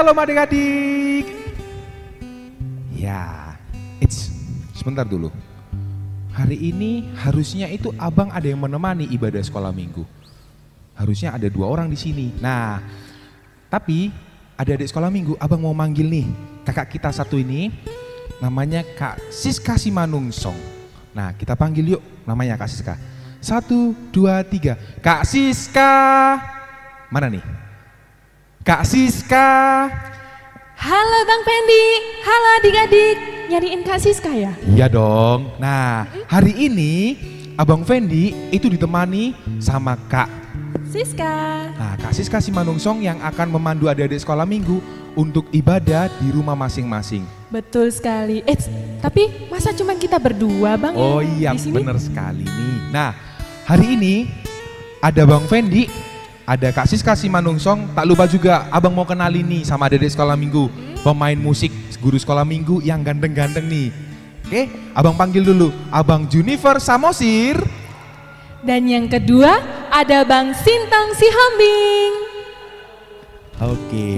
Shalom adik-adik. Ya, sebentar dulu. Hari ini harusnya itu abang ada yang menemani ibadah sekolah minggu. Harusnya ada 2 orang di sini. Nah, tapi adik-adik sekolah minggu, abang mau manggil nih kakak kita satu ini, namanya Kak Siska Simanungsong. Nah, kita panggil yuk namanya Kak Siska. 1, 2, 3. Kak Siska. Mana nih? Kak Siska. Halo Bang Fendi, halo adik-adik. Nyariin Kak Siska ya? Iya dong. Nah, hari ini Abang Fendi itu ditemani sama Kak Siska. Nah, Kak Siska Simanungsong yang akan memandu adik-adik sekolah minggu untuk ibadah di rumah masing-masing. Betul sekali. Tapi masa cuma kita berdua Bang? Oh iya, bener sekali nih. Nah, hari ini ada Bang Fendi, ada Kak Siska Simanungsong. Tak lupa juga abang mau kenalin nih sama adik-adik sekolah minggu, pemain musik guru sekolah minggu yang ganteng-ganteng nih. Oke, abang panggil dulu Abang Junifer Samosir. Dan yang kedua ada Bang Sintong Sihombing. Oke,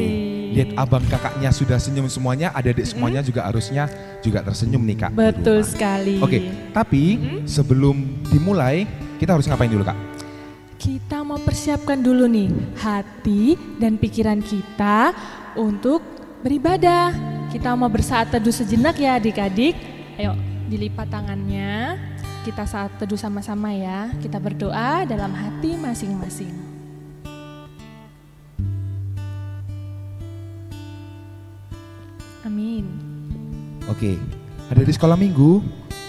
lihat abang kakaknya sudah senyum semuanya, adik-adik semuanya juga harusnya juga tersenyum nih Kak. Betul sekali. Oke, tapi sebelum dimulai kita harus ngapain dulu Kak? Kita mau persiapkan dulu nih hati dan pikiran kita untuk beribadah. Kita mau bersaat teduh sejenak ya adik-adik. Ayo dilipat tangannya, kita saat teduh sama-sama ya. Kita berdoa dalam hati masing-masing. Amin. Oke, ada di sekolah minggu,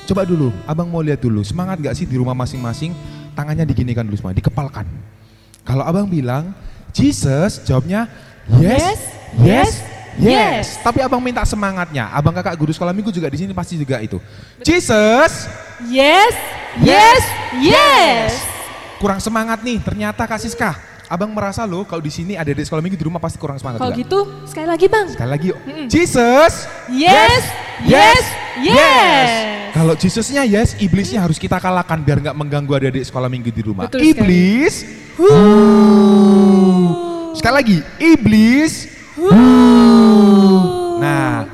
coba dulu, abang mau lihat dulu, semangat gak sih di rumah masing-masing? Tangannya diginikan dulu semua, dikepalkan. Kalau abang bilang, Jesus, jawabnya yes. Tapi abang minta semangatnya, abang kakak guru sekolah minggu juga di sini pasti juga itu. Jesus, yes. Kurang semangat nih, ternyata Kak Siska. Abang merasa loh kalau di sini ada di sekolah minggu di rumah pasti kurang semangat Kalau juga. gitu, sekali lagi Bang. Sekali lagi yuk. Jesus, Yes. Kalau Jesusnya yes, iblisnya harus kita kalahkan biar nggak mengganggu adik-adik sekolah minggu di rumah. Betul Iblis, sekali lagi, iblis. Nah,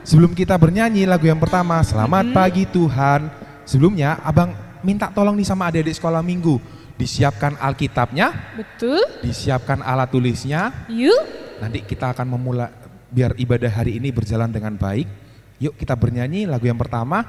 sebelum kita bernyanyi lagu yang pertama, Selamat Pagi Tuhan. Sebelumnya, abang minta tolong nih sama adik-adik sekolah minggu, disiapkan Alkitabnya, Betul. disiapkan alat tulisnya. Yuk. Nanti kita akan memulai biar ibadah hari ini berjalan dengan baik. Yuk kita bernyanyi lagu yang pertama,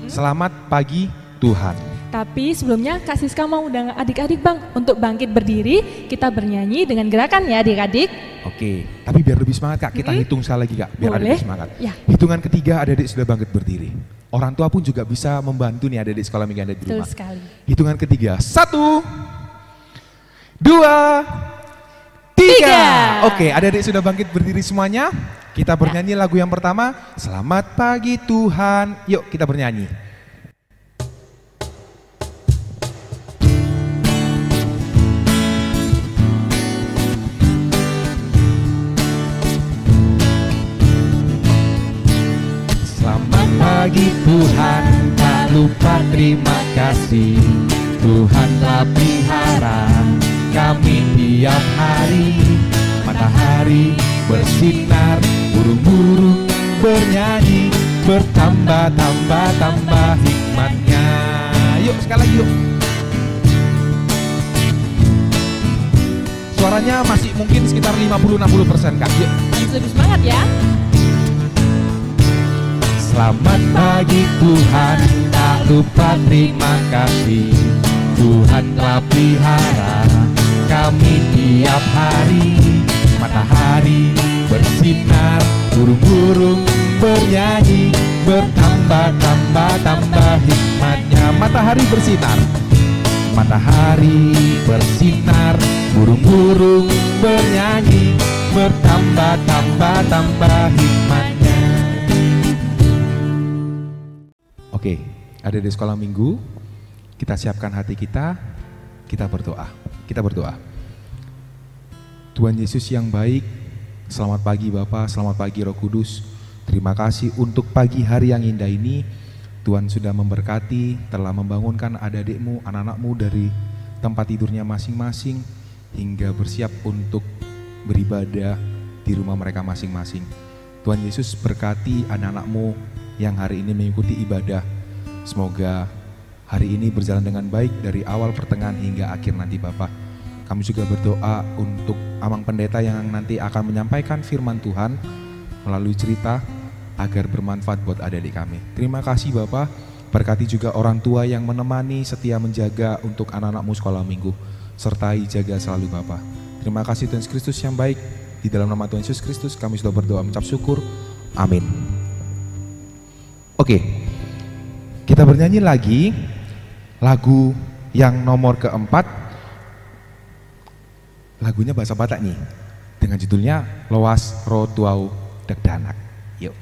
Selamat Pagi Tuhan. Tapi sebelumnya Kak Siska mau undang adik-adik Bang untuk bangkit berdiri, kita bernyanyi dengan gerakan ya adik-adik. Oke, tapi biar lebih semangat Kak, kita hitung sekali lagi Kak, biar Boleh. adik semangat. Ya. Hitungan ketiga adik-adik sudah bangkit berdiri. Orang tua pun juga bisa membantu nih adik-adik sekolah minggu yang ada di Betul rumah. sekali. Hitungan ketiga, 1, 2, 3. Oke, adik-adik sudah bangkit berdiri semuanya. Kita bernyanyi lagu yang pertama, Selamat Pagi Tuhan. Yuk kita bernyanyi. Selamat pagi Tuhan, tak lupa terima kasih. Tuhan telah pelihara kami tiap hari. Matahari bersinar, burung-burung bernyanyi, bertambah-tambah hikmatnya. Yuk sekali lagi yuk. Suaranya masih mungkin sekitar 50-60% Kak. Yuk. Harus lebih semangat ya. Selamat pagi Tuhan, tak lupa terima kasih. Tuhan telah pelihara kami tiap hari. Matahari bersinar, burung-burung bernyanyi, bertambah-tambah hikmatnya. Matahari bersinar, matahari bersinar, burung-burung bernyanyi, bertambah-tambah hikmatnya. Oke, ada di sekolah minggu, kita siapkan hati kita berdoa. Kita berdoa. Tuhan Yesus yang baik, selamat pagi Bapa, selamat pagi Roh Kudus. Terima kasih untuk pagi hari yang indah ini. Tuhan sudah memberkati, telah membangunkan adik-adikmu, anak-anakmu dari tempat tidurnya masing-masing, hingga bersiap untuk beribadah di rumah mereka masing-masing. Tuhan Yesus berkati anak-anak-Mu yang hari ini mengikuti ibadah. Semoga hari ini berjalan dengan baik dari awal, pertengahan hingga akhir nanti Bapak. Kami juga berdoa untuk Amang Pendeta yang nanti akan menyampaikan firman Tuhan melalui cerita agar bermanfaat buat adik-adik kami. Terima kasih Bapak. Berkati juga orang tua yang menemani, setia menjaga untuk anak-anak-Mu sekolah minggu. Sertai jaga selalu Bapak. Terima kasih Tuhan Yesus Kristus yang baik. Di dalam nama Tuhan Yesus Kristus kami sudah berdoa mengucap syukur. Amin. Oke, kita bernyanyi lagi lagu yang nomor keempat. Lagunya bahasa Batak nih, dengan judulnya Loas Ro Tuau Dagdanak. Yuk.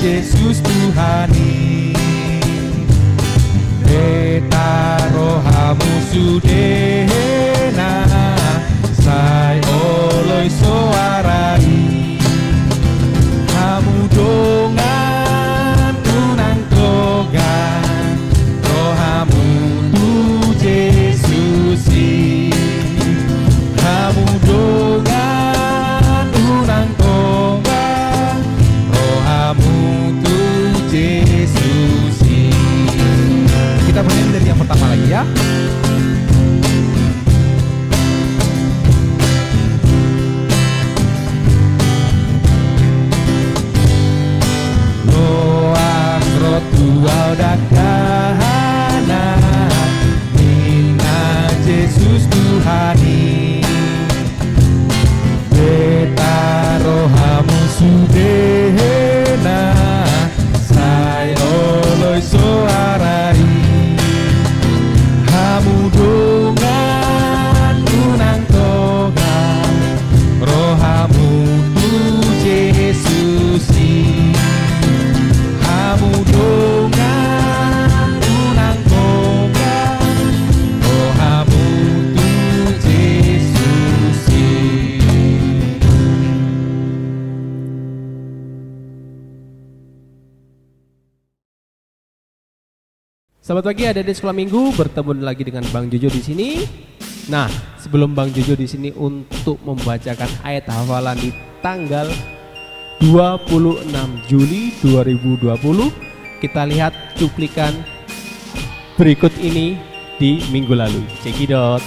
Yesus Tuhani Beta rohamu sudena Sai oloi soarai Hamu dongan tunang togan Rohamu tu Yesusi Hamu dongan tunang togan Rohamu Yesusi. Kita bernyanyi dari yang pertama lagi ya. Loas rotual dakana Nina Yesus Tuhani Beta rohamu sudena Oloi soarai Hamu dongan tunang togan Rohamu tu Yesusi Hamu dongan tunang togan Rohamu tu Yesusi. Selamat pagi adik-adik sekolah minggu, bertemu lagi dengan Bang Jojo di sini. Nah, sebelum Bang Jojo di sini untuk membacakan ayat hafalan di tanggal 26 Juli 2020, kita lihat cuplikan berikut ini di minggu lalu. Cekidot.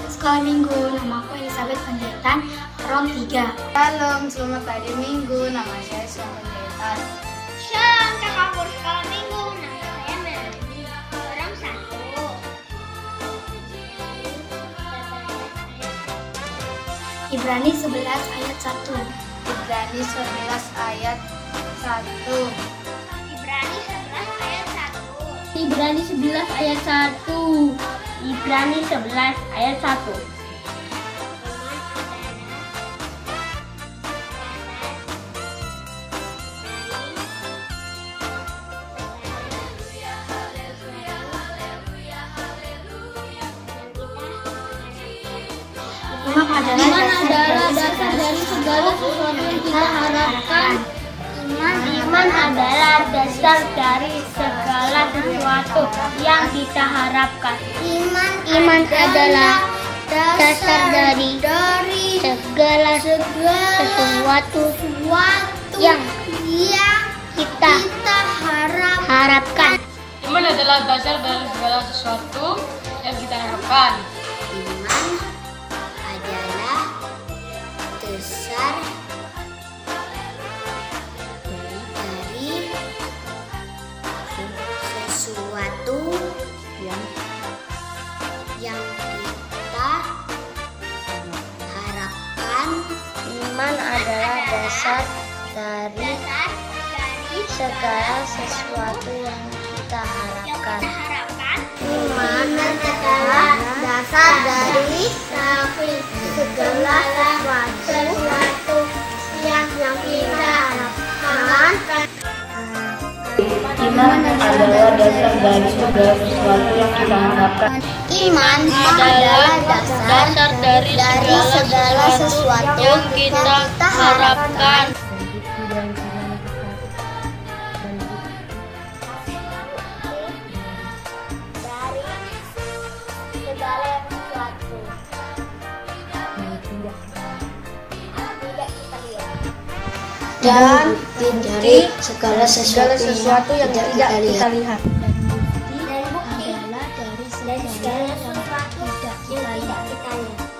Sekolah minggu, nama aku Elizabeth Panjaitan, Rom 3. Shalom, selamat hari Minggu, nama saya Shalom Panjaitan. Shalom, kakak guru sekolah minggu, nama saya Melody, Rom 1. Ibrani 11 ayat 1. Ibrani 11 ayat 1. Ibrani 11 ayat 1. Ibrani 11 ayat 1. Ibrani 11 ayat 1. Iman adalah dasar dari segala sesuatu yang kita harapkan. Iman adalah dasar dari segala sesuatu yang kita harapkan. Iman adalah dasar dari segala sesuatu yang kita harapkan. Iman adalah dasar dari segala sesuatu yang kita harapkan. Iman adalah dasar dari sesuatu yang kita harapkan. Iman adalah dasar dari segala sesuatu yang kita kita harapkan. Iman adalah dasar dari segala sesuatu yang kita harapkan. Iman adalah dasar dari segala sesuatu yang kita harapkan. Iman adalah dasar dari segala sesuatu yang kita harapkan. Dan dari segala sesuatu yang tidak kita lihat. Dan bukti adalah dari segala sesuatu yang tidak kita lihat.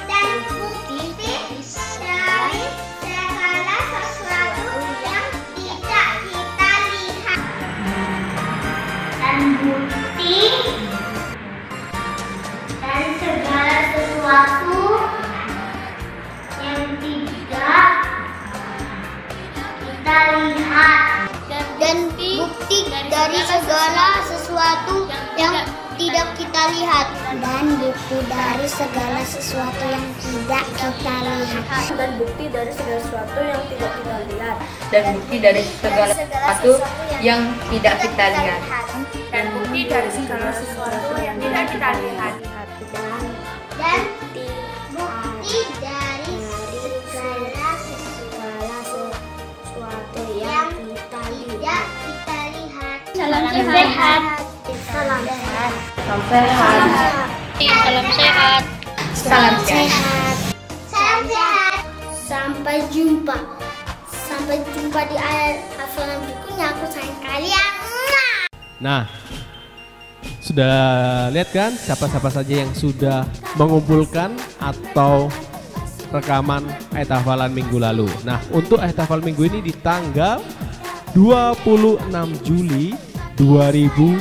Dan bukti dari segala sesuatu yang tidak kita lihat. Dan bukti dari segala sesuatu yang tidak kita lihat. Dan bukti dari segala sesuatu yang tidak kita lihat. Dan bukti dari segala sesuatu yang tidak kita lihat. Dan bukti dari segala sesuatu yang tidak kita lihat. Dan bukti dari segala sesuatu yang tidak kita lihat. Dan bukti dari segala sesuatu yang tidak kita lihat. Dan bukti dari segala sesuatu yang tidak kita lihat. Salam sehat. Salam sehat. Salam sehat. Salam sehat. Salam sehat. Salam sehat. Sampai jumpa. Sampai jumpa di hafalan berikutnya. Aku sayang kalian. Nah, sudah lihat kan siapa-siapa saja yang sudah mengumpulkan atau rekaman ayat hafalan minggu lalu. Nah, untuk ayat hafal minggu ini di tanggal 26 Juli 2020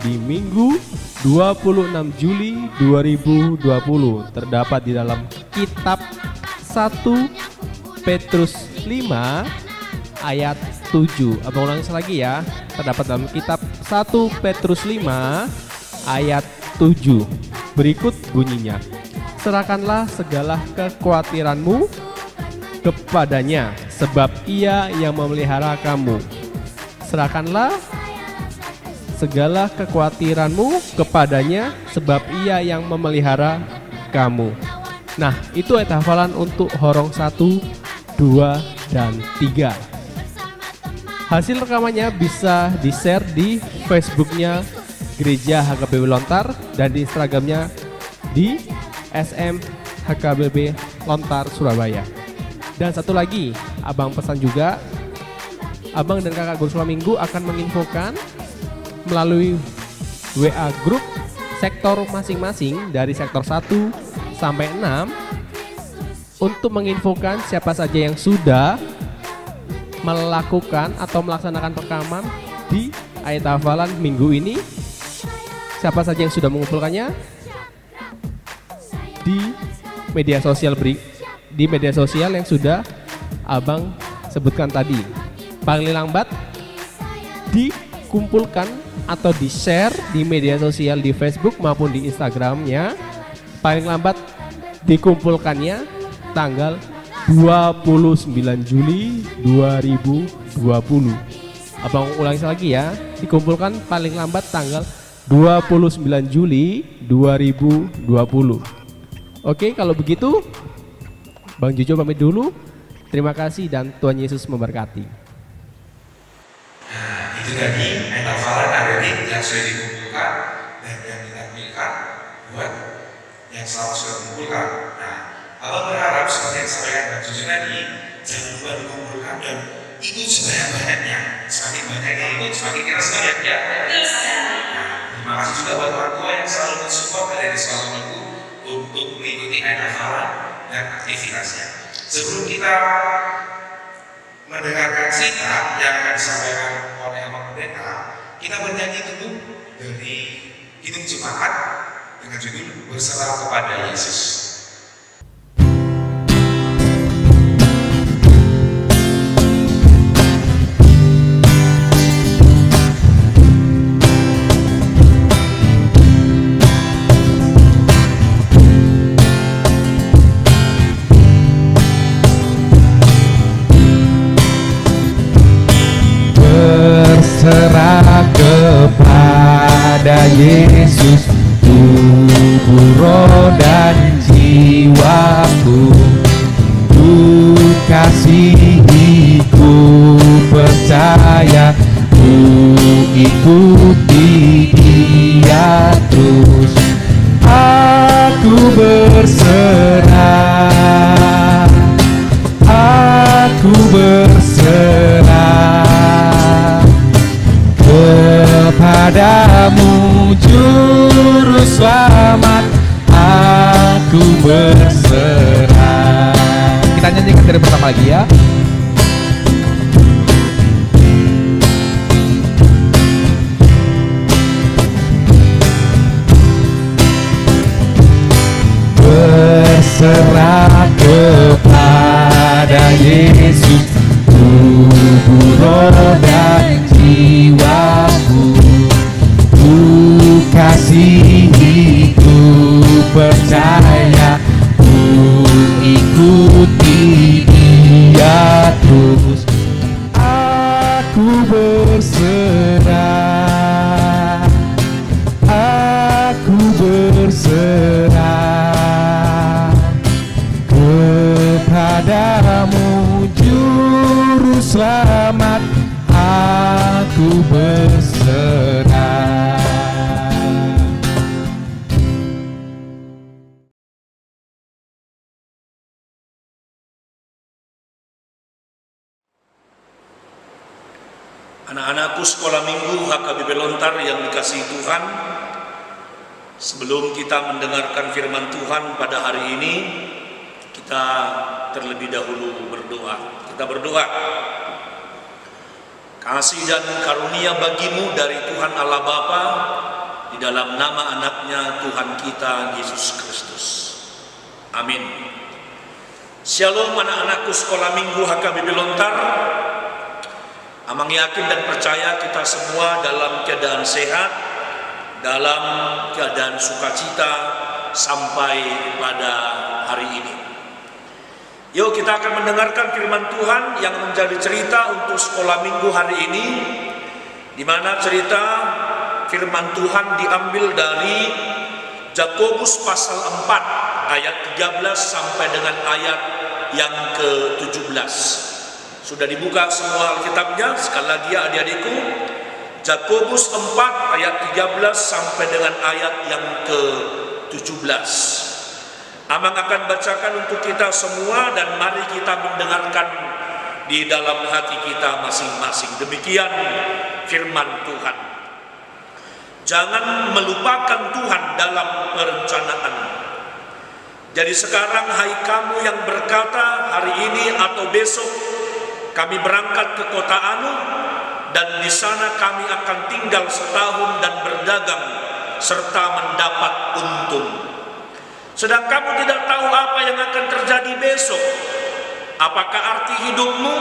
di Minggu 26 Juli 2020 terdapat di dalam kitab 1 Petrus 5 ayat 7. Abang ulangi lagi ya. Terdapat dalam kitab 1 Petrus 5 ayat 7. Berikut bunyinya. Serahkanlah segala kekhawatiranmu kepadanya, sebab ia yang memelihara kamu. Serahkanlah segala kekhawatiranmu kepadanya, sebab ia yang memelihara kamu. Nah, itu ayat hafalan untuk horong 1, 2, dan 3. Hasil rekamannya bisa di-share di Facebooknya Gereja HKBP Lontar dan di Instagramnya di SM HKBP Lontar Surabaya. Dan satu lagi, abang pesan juga, abang dan kakak guru sekolah minggu akan menginfokan melalui WA grup sektor masing-masing dari sektor 1 sampai 6 untuk menginfokan siapa saja yang sudah melakukan atau melaksanakan rekaman di ayat hafalan minggu ini, siapa saja yang sudah mengumpulkannya di media sosial yang sudah abang sebutkan tadi. Paling lambat dikumpulkan atau di-share di media sosial di Facebook maupun di Instagramnya. Paling lambat dikumpulkannya tanggal 29 Juli 2020. Abang ulangi lagi ya, dikumpulkan paling lambat tanggal 29 Juli 2020. Oke, kalau begitu Bang Jojo pamit dulu. Terima kasih dan Tuhan Yesus memberkati. Nah, itu tadi ayat hafalan adik yang sudah dikumpulkan dan yang ditampilkan buat yang selama sudah dikumpulkan. Nah, abang berharap seperti yang disampaikan Bang Jojo tadi, jangan lupa dikumpulkan dan ikut sebanyak-banyaknya. Semakin banyak yang ikut, semakin kita semangat ya. Nah, terima kasih juga buat orang tua yang selalu mensupport dari sekolah minggu untuk mengikuti ayat hafalan dan aktivitasnya. Sebelum kita mendengarkan cerita yang akan disampaikan oleh Abang Pendeta, kita bernyanyi dulu dari Kidung Jemaat dengan judul Berserah kepada Yesus. ikuti Dia terus. Aku berserah, aku berserah kepadamu Juru Selamat. Aku berserah. Kita nyanyikan dari pertama lagi ya. Berserah kepada Yesus, tubuh, roh dan jiwaku. Ku kasihi, ku percaya, ku ikuti Dia terus. Aku berserah, aku berserah kepadamu Juru Selamat. Aku berserah. Anak-anakku sekolah minggu HKBP Lontar yang dikasihi Tuhan, sebelum kita mendengarkan firman Tuhan pada hari ini, kita terlebih dahulu berdoa. Kita berdoa. Kasih dan karunia bagimu dari Tuhan Allah Bapa, di dalam nama anaknya Tuhan kita Yesus Kristus. Amin. Shalom anak-anakku sekolah minggu HKBP Lontar. Amang yakin dan percaya kita semua dalam keadaan sehat, dalam keadaan sukacita sampai pada hari ini. Yuk kita akan mendengarkan firman Tuhan yang menjadi cerita untuk sekolah minggu hari ini, di mana cerita firman Tuhan diambil dari Yakobus pasal 4 ayat 13 sampai dengan ayat yang ke-17. Sudah dibuka semua Alkitabnya? Sekali lagi ya adik-adikku, Yakobus 4 ayat 13 sampai dengan ayat yang ke-17. Amang akan bacakan untuk kita semua dan mari kita mendengarkan di dalam hati kita masing-masing. Demikian firman Tuhan. Jangan melupakan Tuhan dalam perencanaan. Jadi sekarang hai kamu yang berkata hari ini atau besok kami berangkat ke kota Anu dan di sana kami akan tinggal setahun dan berdagang serta mendapat untung. Sedang kamu tidak tahu apa yang akan terjadi besok. Apakah arti hidupmu?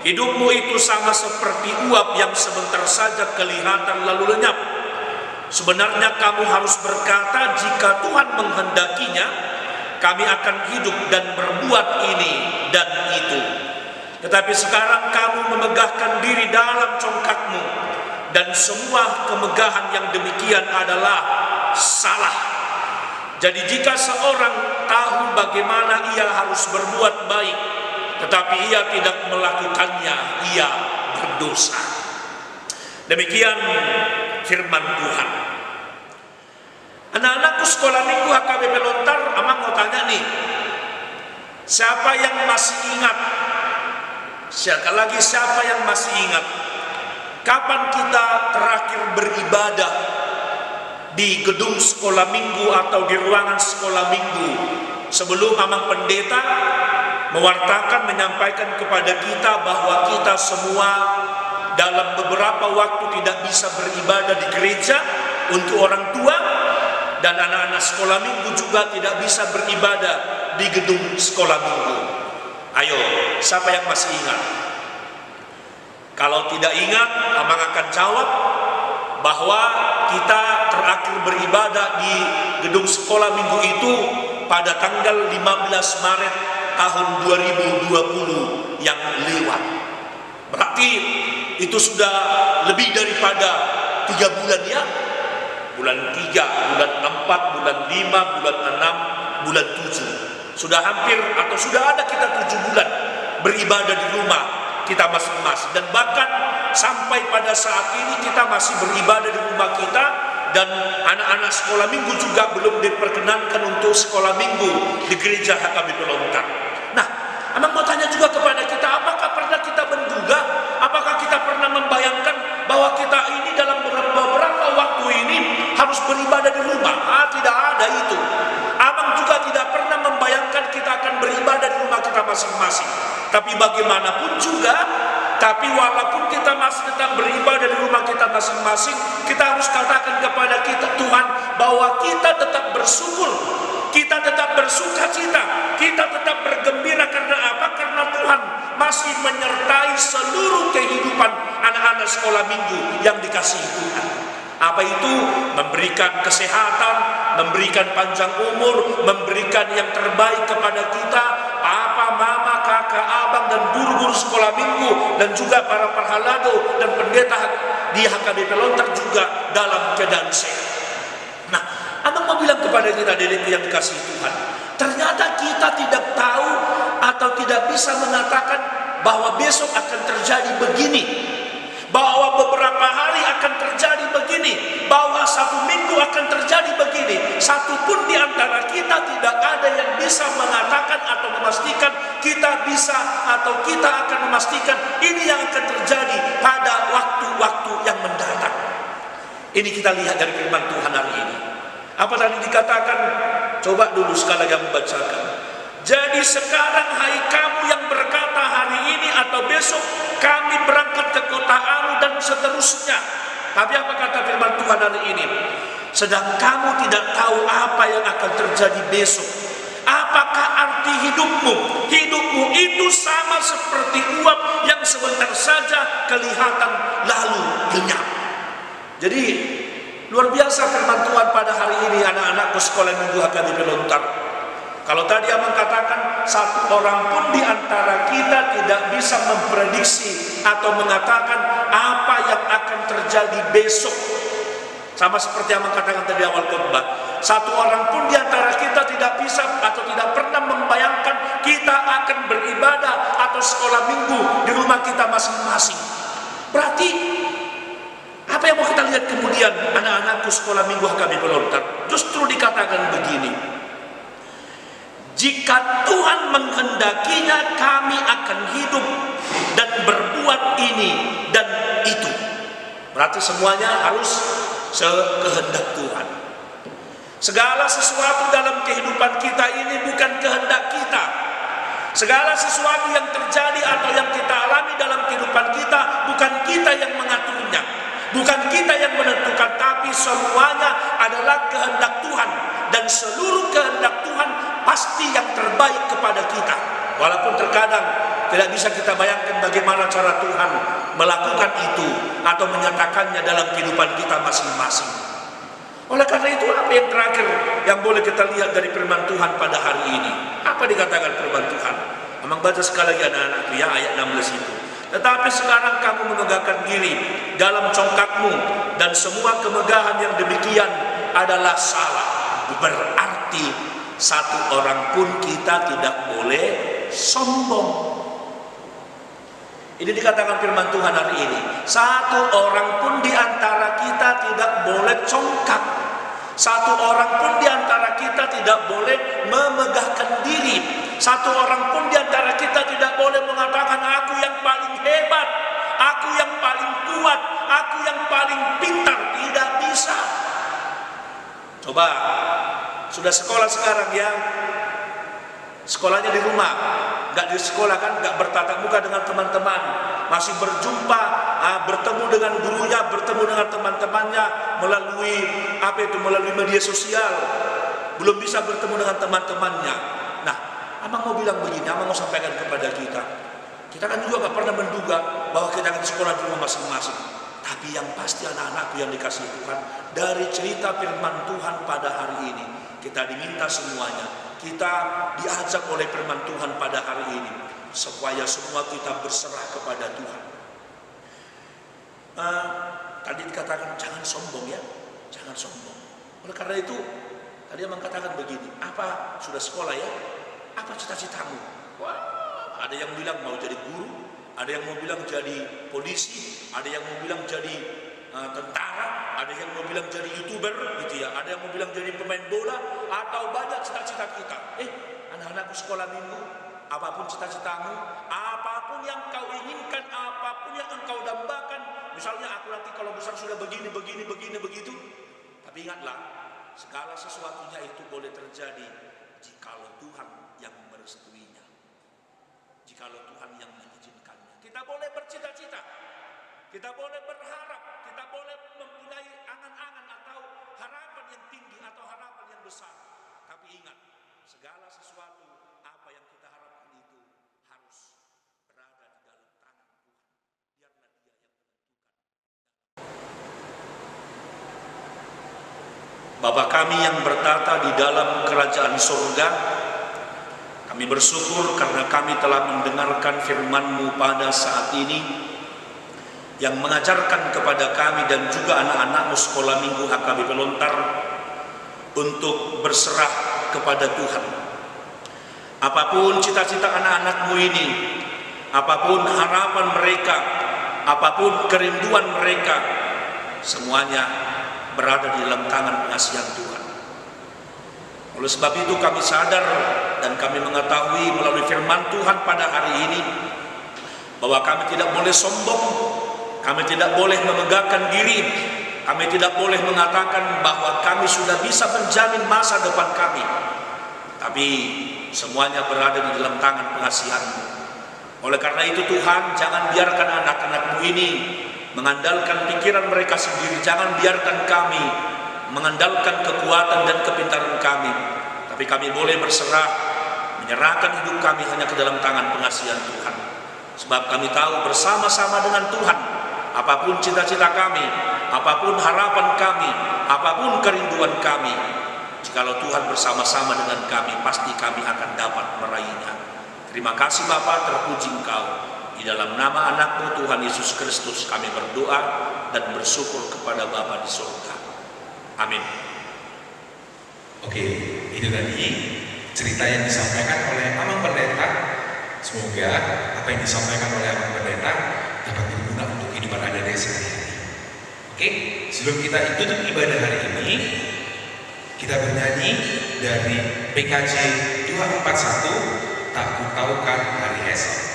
Hidupmu itu sama seperti uap yang sebentar saja kelihatan lalu lenyap. Sebenarnya kamu harus berkata, jika Tuhan menghendakinya, kami akan hidup dan berbuat ini dan itu. Tetapi sekarang kamu memegahkan diri dalam congkakmu, dan semua kemegahan yang demikian adalah salah. Jadi jika seorang tahu bagaimana ia harus berbuat baik, tetapi ia tidak melakukannya, ia berdosa. Demikian firman Tuhan. Anak-anakku sekolah minggu HKBP Lontar, Amang mau tanya nih, siapa yang masih ingat? Sekali lagi, siapa yang masih ingat kapan kita terakhir beribadah di gedung sekolah minggu atau di ruangan sekolah minggu sebelum Amang Pendeta mewartakan, menyampaikan kepada kita bahwa kita semua dalam beberapa waktu tidak bisa beribadah di gereja untuk orang tua, dan anak-anak sekolah minggu juga tidak bisa beribadah di gedung sekolah minggu. Ayo, siapa yang masih ingat? Kalau tidak ingat, Amang akan jawab bahwa kita terakhir beribadah di gedung sekolah minggu itu pada tanggal 15 Maret tahun 2020 yang lewat. Berarti itu sudah lebih daripada 3 bulan ya. Bulan 3, bulan 4, bulan 5, bulan 6, bulan 7. Sudah hampir atau sudah ada kita 7 bulan beribadah di rumah kita masing-masing. Dan bahkan sampai pada saat ini kita masih beribadah di rumah kita, dan anak-anak sekolah minggu juga belum diperkenankan untuk sekolah minggu di gereja HKBP Lontar. Nah, Abang mau tanya juga kepada kita, apakah pernah kita menduga, apakah kita pernah membayangkan bahwa kita ini dalam beberapa waktu ini harus beribadah di rumah? Tidak ada itu. Abang juga tidak pernah membayangkan kita akan beribadah di rumah kita masing-masing. Tapi bagaimanapun juga, tapi walaupun kita masih tetap beribadah di rumah kita masing-masing, kita harus katakan kepada kita, Tuhan, bahwa kita tetap bersyukur, kita tetap bersuka cita, kita tetap bergembira. Karena apa? Karena Tuhan masih menyertai seluruh kehidupan anak-anak sekolah minggu yang dikasihi Tuhan. Apa itu? Memberikan kesehatan, memberikan panjang umur, memberikan yang terbaik kepada kita, papa, mama, kakak, abang, dan guru-guru sekolah minggu, dan juga para parhalado dan pendeta di HKBP Lontar juga dalam keadaan sehat. Nah, abang mau bilang kepada kita, dedekku yang dikasihi Tuhan, ternyata kita tidak tahu atau tidak bisa mengatakan bahwa besok akan terjadi begini, bahwa beberapa hari akan terjadi begini, bahwa satu minggu akan terjadi begini. Satupun di antara kita tidak ada yang bisa mengatakan atau memastikan kita bisa atau kita akan memastikan ini yang akan terjadi pada waktu-waktu yang mendatang. Ini kita lihat dari firman Tuhan hari ini. Apa tadi dikatakan? Coba dulu sekali lagi membacakan. Jadi sekarang hai kamu yang berkata hari ini atau besok kami berangkat ke kota Anu dan seterusnya. Tapi apa kata firman Tuhan hari ini? Sedang kamu tidak tahu apa yang akan terjadi besok. Apakah arti hidupmu? Hidupmu itu sama seperti uap yang sebentar saja kelihatan lalu lenyap. Jadi luar biasa firman Tuhan pada hari ini, anak-anakku sekolah minggu HKBP Lontar. Kalau tadi abang katakan satu orang pun di antara kita tidak bisa memprediksi atau mengatakan apa yang akan terjadi besok. Sama seperti yang katakan tadi awal khotbah, satu orang pun di antara kita tidak bisa atau tidak pernah membayangkan kita akan beribadah atau sekolah minggu di rumah kita masing-masing. Berarti apa yang mau kita lihat kemudian, anak-anakku sekolah minggu HKBP Lontar? Justru dikatakan begini, jika Tuhan menghendakinya, kami akan hidup dan berbuat ini dan itu. Berarti semuanya harus sekehendak Tuhan. Segala sesuatu dalam kehidupan kita ini bukan kehendak kita. Segala sesuatu yang terjadi atau yang kita alami dalam kehidupan kita, bukan kita yang mengaturnya, bukan kita yang menentukan, tapi semuanya adalah kehendak Tuhan. Dan seluruh kehendak Tuhan pasti yang terbaik kepada kita. Walaupun terkadang tidak bisa kita bayangkan bagaimana cara Tuhan melakukan itu atau menyatakannya dalam kehidupan kita masing-masing. Oleh karena itu, apa yang terakhir yang boleh kita lihat dari firman Tuhan pada hari ini? Apa dikatakan firman Tuhan? Memang baca sekali lagi anak-anakku ya, ayat 16 itu. Tetapi sekarang kamu memegahkan diri dalam congkakmu, dan semua kemegahan yang demikian adalah salah. Berarti satu orang pun kita tidak boleh sombong. Ini dikatakan firman Tuhan hari ini. Satu orang pun di antara kita tidak boleh congkak. Satu orang pun di antara kita tidak boleh memegahkan diri. Satu orang pun di antara kita tidak boleh mengatakan aku yang paling hebat, aku yang paling kuat, aku yang paling pintar. Tidak bisa. Coba, sudah sekolah sekarang ya, sekolahnya di rumah, nggak di sekolah kan, nggak bertatap muka dengan teman-teman, masih berjumpa, bertemu dengan gurunya, bertemu dengan teman-temannya melalui melalui media sosial, belum bisa bertemu dengan teman-temannya. Nah, abang mau bilang begini, abang mau sampaikan kepada kita kan juga nggak pernah menduga bahwa kita akan sekolah di rumah masing-masing. Tapi yang pasti anak-anakku yang dikasihi Tuhan, dari cerita firman Tuhan pada hari ini, kita diminta semuanya, kita diajak oleh firman Tuhan pada hari ini, supaya semua kita berserah kepada Tuhan. Tadi dikatakan jangan sombong ya, jangan sombong. Oleh karena itu, tadi yang mengatakan begini, apa sudah sekolah ya? Apa cita-citamu? Wah, ada yang bilang mau jadi guru, ada yang mau bilang jadi polisi, ada yang mau bilang jadi tentara, ada yang mau bilang jadi YouTuber gitu ya, ada yang mau bilang jadi pemain bola, atau banyak cita-cita kita. Anak-anakku sekolah minggu, apapun cita-citamu, apapun yang kau inginkan, apapun yang engkau dambakan, misalnya aku nanti kalau besar sudah begini, begitu, tapi ingatlah, segala sesuatunya itu boleh terjadi jikalau Tuhan yang merestuinya, jikalau Tuhan yang mengizinkannya. Kita boleh bercita-cita, kita boleh berharap, kita boleh mempunyai angan-angan atau harapan yang tinggi atau harapan yang besar. Tapi ingat, segala sesuatu apa yang kita harapkan itu harus berada di dalam tangan Tuhan. Biarlah Dia yang menentukan. Bapa kami yang bertata di dalam kerajaan surga, kami bersyukur karena kami telah mendengarkan firman-Mu pada saat ini, yang mengajarkan kepada kami dan juga anak-anak-Mu sekolah minggu HKBP Lontar untuk berserah kepada Tuhan. Apapun cita-cita anak-anak-Mu ini, apapun harapan mereka, apapun kerinduan mereka, semuanya berada di dalam tangan pengasihan Tuhan. Oleh sebab itu kami sadar dan kami mengetahui melalui firman Tuhan pada hari ini bahwa kami tidak boleh sombong, kami tidak boleh memegahkan diri, kami tidak boleh mengatakan bahwa kami sudah bisa menjamin masa depan kami. Tapi semuanya berada di dalam tangan pengasihan-Mu. Oleh karena itu Tuhan, jangan biarkan anak-anak-Mu ini mengandalkan pikiran mereka sendiri, jangan biarkan kami mengandalkan kekuatan dan kepintaran kami, tapi kami boleh berserah, menyerahkan hidup kami hanya ke dalam tangan pengasihan Tuhan. Sebab kami tahu bersama-sama dengan Tuhan, apapun cita-cita kami, apapun harapan kami, apapun kerinduan kami, jikalau Tuhan bersama-sama dengan kami, pasti kami akan dapat meraihnya. Terima kasih Bapa, terpuji Engkau. Di dalam nama anak-Mu Tuhan Yesus Kristus kami berdoa dan bersyukur kepada Bapa di surga. Amin. Oke, itu tadi cerita yang disampaikan oleh Amang Pendeta. Semoga apa yang disampaikan oleh Amang Pendeta dapat berguna untuk kehidupan adik-adik sehari-hari. Oke, sebelum kita tutup ibadah hari ini, kita bernyanyi dari PKJ 241, Tak Kutaukan Hari Esok.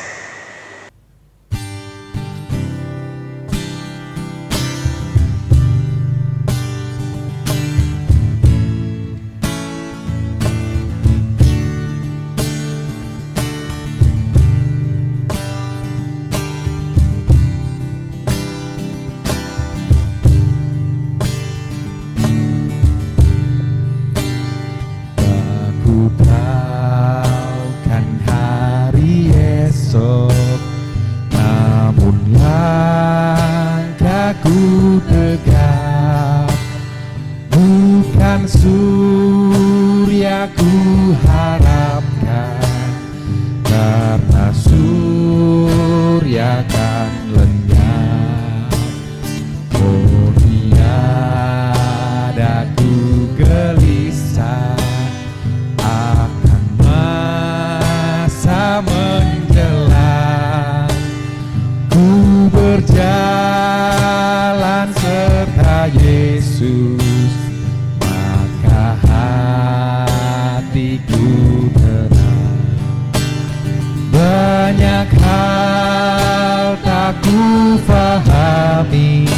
Surya ku harapkan, karena surya kan lenyap. Oh tiada ku gelisah akan masa menjelang. Ku berjalan serta Yesus, hatiku tenang. Banyak hal tak ku fahami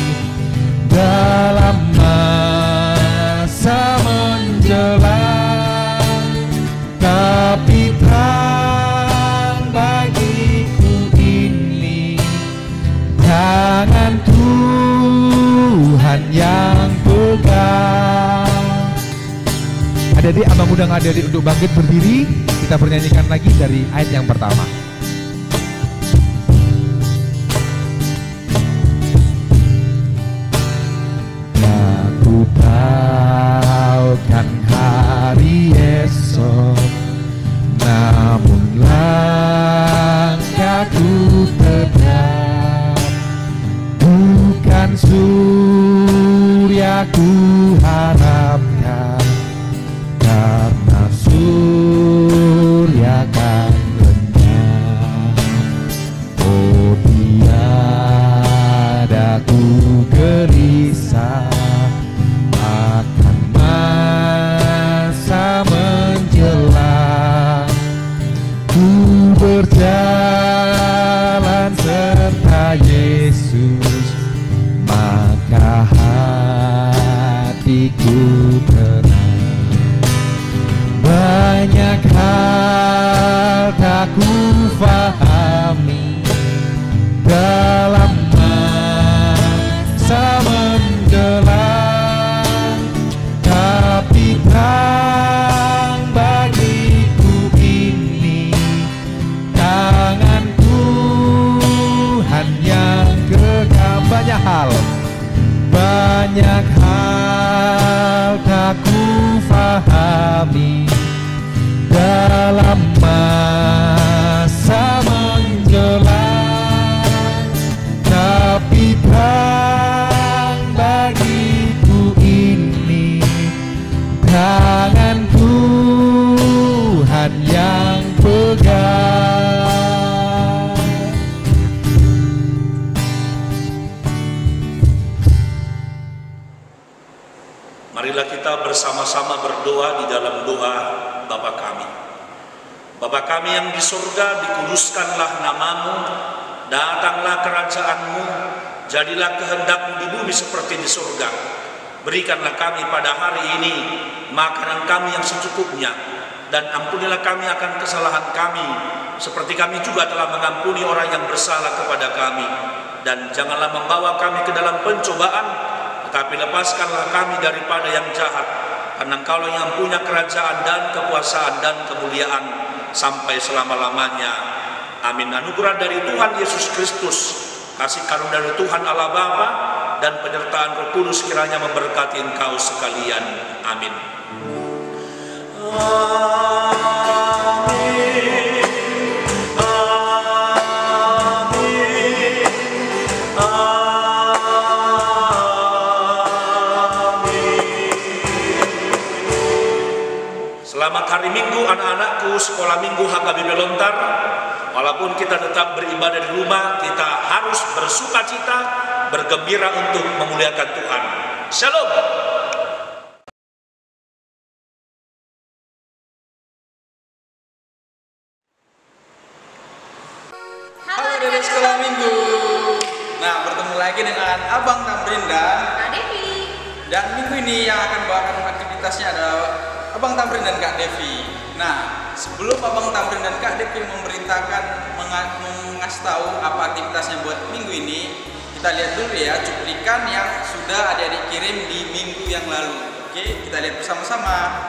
dalam masa menjelang, tapi terang bagiku ini tangan Tuhan yang pegang. Adik-adik, abang undang adik-adik untuk bangkit berdiri. Kita bernyanyikan lagi dari ayat yang pertama. Aku tahu kan hari esok, namun langkahku tetap bukan surya ku harapkan, karena surya kan lenyap. jalani dalam masa menjelang, tapi terang bagiku ini tangan Tuhan yang pegang. Marilah kita bersama-sama berdoa di dalam doa Bapa kami. Bapa kami yang di surga, dikuduskanlah namamu, datanglah kerajaanmu, jadilah kehendakmu di bumi seperti di surga. Berikanlah kami pada hari ini makanan kami yang secukupnya, dan ampunilah kami akan kesalahan kami, seperti kami juga telah mengampuni orang yang bersalah kepada kami. Dan janganlah membawa kami ke dalam pencobaan, tetapi lepaskanlah kami daripada yang jahat, karena Engkaulah yang punya kerajaan dan kekuasaan dan kemuliaan sampai selama-lamanya. Amin. Anugerah dari Tuhan Yesus Kristus, kasih karunia dari Tuhan Allah Bapa, dan penyertaan Roh Kudus kiranya memberkati engkau sekalian. Amin. Selamat hari Minggu anak-anakku sekolah Minggu HKBP Lontar. Walaupun kita tetap beribadah di rumah, kita harus bersukacita, bergembira untuk memuliakan Tuhan. Shalom. Halo dari sekolah Minggu. Nah, bertemu lagi dengan Abang Tamrin dan Kak Devi. Dan minggu ini yang akan bawakan aktivitasnya adalah Abang Tamrin dan Kak Devi. Nah, sebelum Abang Tamrin dan Kak Devi memerintahkan mengasih tahu apa aktivitasnya buat minggu ini, kita lihat dulu ya cuplikan yang sudah adik-adik kirim di minggu yang lalu. Oke, kita lihat bersama-sama.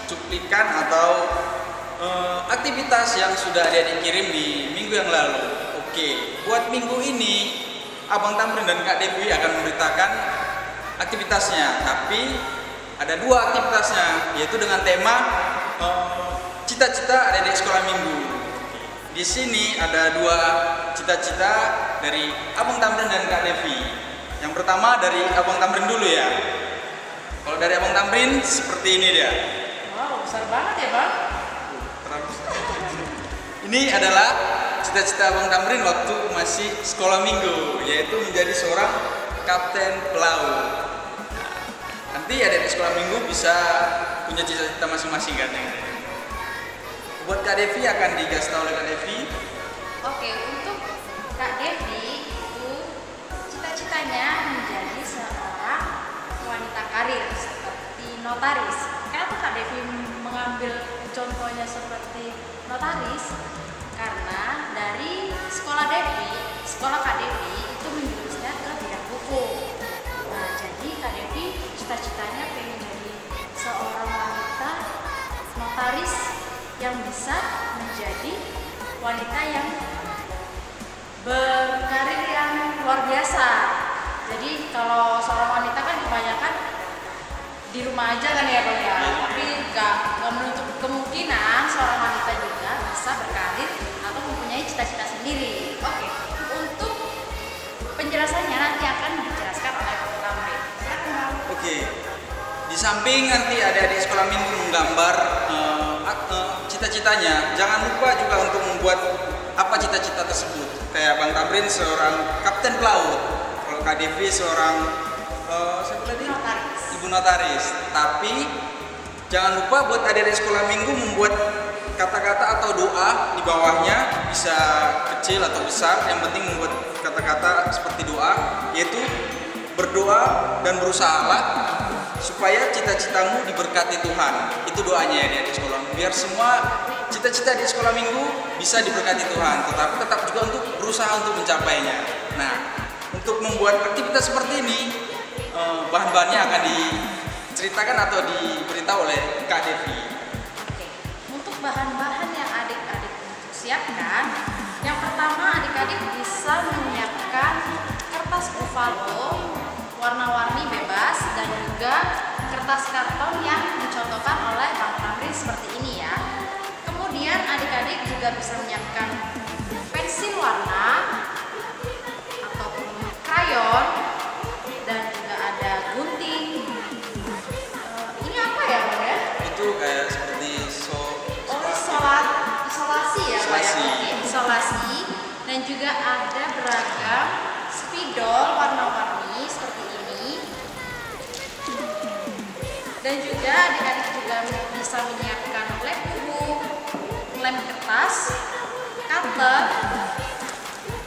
Cuplikan atau aktivitas yang sudah adik-adik kirim di minggu yang lalu. Oke, buat minggu ini Abang Tamrin dan Kak Devi akan memberitakan aktivitasnya. Tapi ada dua aktivitasnya, yaitu dengan tema cita-cita adik-adik sekolah minggu. Di sini ada dua cita-cita dari Abang Tamrin dan Kak Devi. Yang pertama dari Abang Tamrin dulu ya. Kalau dari Abang Tamrin seperti ini dia. Wow, besar banget ya Bang. Ini adalah cita-cita Abang Tamrin waktu masih sekolah minggu, yaitu menjadi seorang kapten pelaut. Nanti adik-adik sekolah minggu bisa punya cita-cita masing-masing kan. Buat Kak Devi akan digas tahu oleh Kak Devi. Oke, untuk Kak Devi itu cita-citanya menjadi seorang wanita karir seperti notaris. Kenapa Kak Devi mengambil contohnya seperti notaris? Karena dari sekolah Kak Devi itu menjurusnya ke bidang hukum. Nah, yang bisa menjadi wanita yang berkarir yang luar biasa. Jadi kalau seorang wanita kan kebanyakan di rumah aja kan ya Bang ya, tapi nggak menutup kemungkinan seorang wanita juga bisa berkarir atau mempunyai cita-cita sendiri. Oke, untuk penjelasannya nanti akan dijelaskan oleh Pak Tamrin. Silakan Bang. Oke, di samping nanti adik-adik sekolah minggu menggambar cita-citanya, jangan lupa juga untuk membuat apa cita-cita tersebut. Kayak Bang Tamrin seorang kapten pelaut, kalau Kak Devi seorang siapa tadi? Ibu notaris. Tapi jangan lupa buat adik-adik sekolah minggu membuat kata-kata atau doa di bawahnya, bisa kecil atau besar, yang penting membuat kata-kata seperti doa, yaitu berdoa dan berusahalah supaya cita-citamu diberkati Tuhan. Itu doanya ya di sekolah. Biar semua cita-cita di sekolah minggu bisa diberkati Tuhan, tetapi tetap juga untuk berusaha untuk mencapainya. Nah, untuk membuat aktivitas seperti ini, bahan-bahannya akan diceritakan atau diberitahu oleh Kak Devi. Oke, untuk bahan-bahan yang adik-adik siapkan, yang pertama adik-adik bisa menyiapkan kertas ovalo warna-warni bebas dan juga kertas karton yang dicontohkan oleh Bang Tamrin seperti ini ya. Kemudian adik-adik juga bisa menyiapkan pensil warna ataupun krayon dan juga ada gunting. Ini apa ya Bang ya? Itu kayak seperti isolasi ya Bang ya? Oke, isolasi. Dan juga ada beragam spidol warna-warni seperti ini. Dan juga adik-adik juga bisa menyiapkan lem buku, lem kertas, cutter,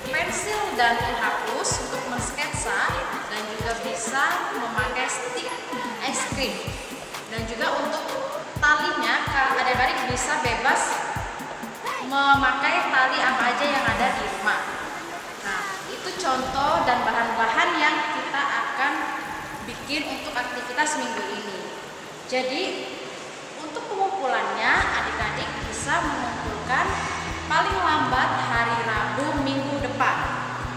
pensil dan penghapus untuk mensketsa, dan juga bisa memakai stik es krim. Dan juga untuk talinya, adik-adik bisa bebas memakai tali apa aja yang ada di rumah. Nah, itu contoh dan bahan-bahan yang kita akan bikin untuk aktivitas minggu ini. Jadi untuk pengumpulannya adik-adik bisa mengumpulkan paling lambat hari Rabu minggu depan.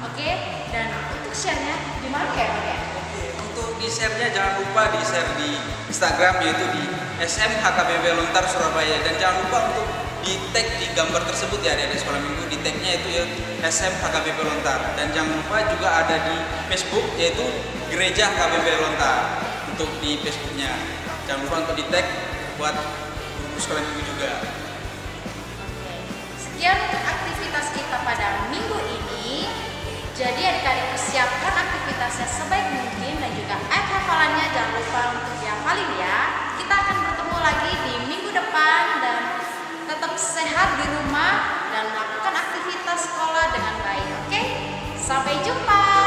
Oke, dan untuk share-nya di mana ya Bang ya? Oke, untuk di share-nya jangan lupa di share di Instagram, yaitu di SMHKBP Lontar Surabaya, dan jangan lupa untuk di tag di gambar tersebut ya adik-adik sekolah minggu, di tagnya itu ya SMHKBP Lontar, dan jangan lupa juga ada di Facebook yaitu Gereja KBP Lontar untuk di Facebooknya. Jangan lupa untuk di tag buat guru sekolah minggu juga. Sekian untuk aktivitas kita pada minggu ini. Jadi adik-adik persiapkan aktivitasnya sebaik mungkin dan juga ayat hafalannya jangan lupa untuk dihafalin ya. Kita akan bertemu lagi di minggu depan, dan tetap sehat di rumah dan melakukan aktivitas sekolah dengan baik. Oke? Sampai jumpa.